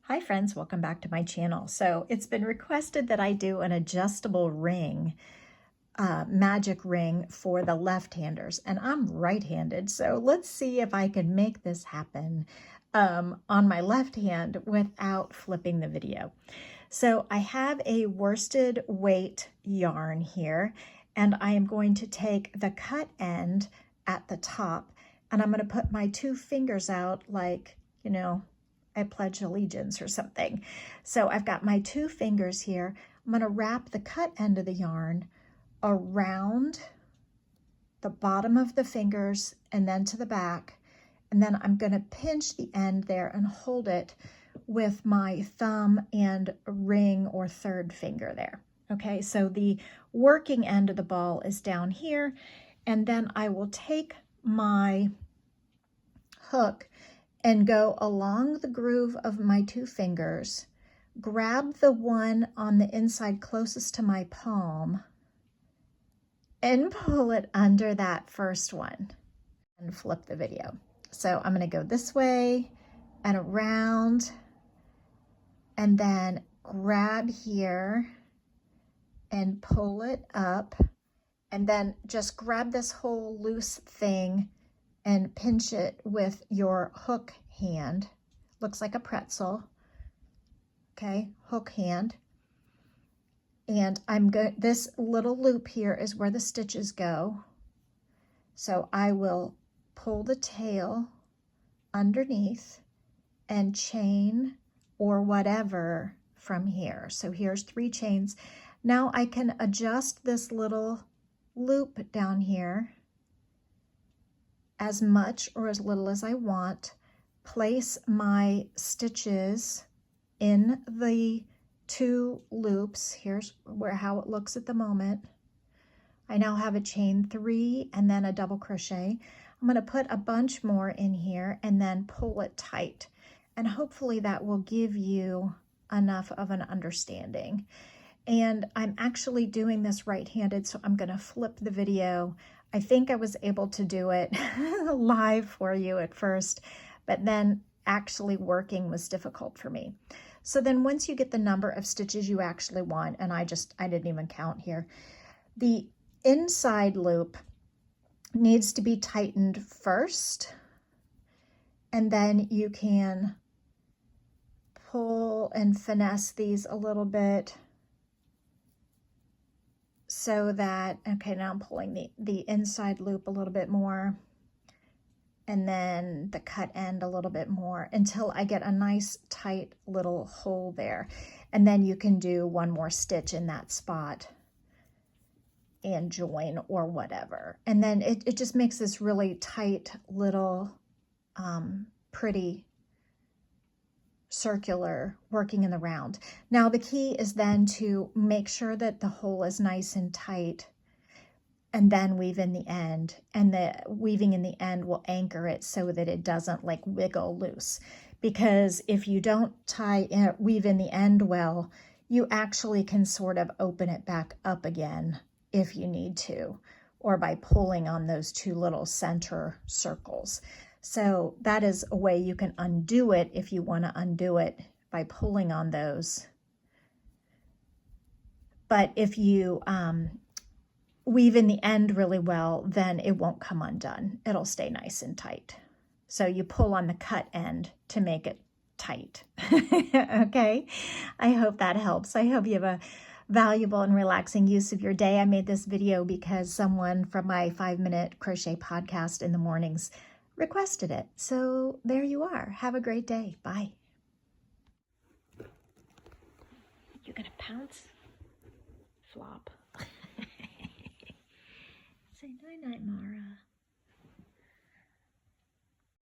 Hi friends, welcome back to my channel. So it's been requested that I do an adjustable ring, magic ring for the left-handers, and I'm right-handed. So let's see if I can make this happen on my left hand without flipping the video. So I have a worsted weight yarn here, and I am going to take the cut end at the top, and I'm going to put my two fingers out like, you know, I pledge allegiance or something. So I've got my two fingers here. I'm going to wrap the cut end of the yarn around the bottom of the fingers and then to the back. And then I'm going to pinch the end there and hold it with my thumb and ring or third finger there. Okay, so the working end of the ball is down here. And then I will take my hook and go along the groove of my two fingers, grab the one on the inside closest to my palm, and pull it under that first one and flip the video. So I'm going to go this way and around, and then grab here and pull it up, and then just grab this whole loose thing and pinch it with your hook hand. Looks like a pretzel. Okay, hook hand. And this little loop here is where the stitches go. So I will pull the tail underneath and chain or whatever from here. So here's 3 chains. Now I can adjust this little loop down here as much or as little as I want, place my stitches in the 2 loops. Here's how it looks at the moment. I now have a chain 3 and then a double crochet. I'm going to put a bunch more in here and then pull it tight. And hopefully that will give you enough of an understanding. And I'm actually doing this right-handed, so I'm going to flip the video. I think I was able to do it live for you at first, but then actually working was difficult for me. So then once you get the number of stitches you actually want, and I didn't even count here, the inside loop needs to be tightened first, and then you can pull and finesse these a little bit so that, okay, now I'm pulling the inside loop a little bit more, and then the cut end a little bit more until I get a nice tight little hole there. And then you can do one more stitch in that spot and join or whatever. And then it just makes this really tight little pretty circular working in the round. Now the key is then to make sure that the hole is nice and tight, and then weave in the end, and the weaving in the end will anchor it so that it doesn't like wiggle loose. Because if you don't weave in the end well, you actually can sort of open it back up again if you need to, or by pulling on those 2 little center circles. So that is a way you can undo it if you want to undo it by pulling on those. But if you weave in the end really well, then it won't come undone. It'll stay nice and tight. So you pull on the cut end to make it tight. Okay, I hope that helps. I hope you have a valuable and relaxing use of your day. I made this video because someone from my 5-minute crochet podcast in the mornings requested it. So there you are. Have a great day. Bye. You gonna pounce? Flop. Say night-night, Mara.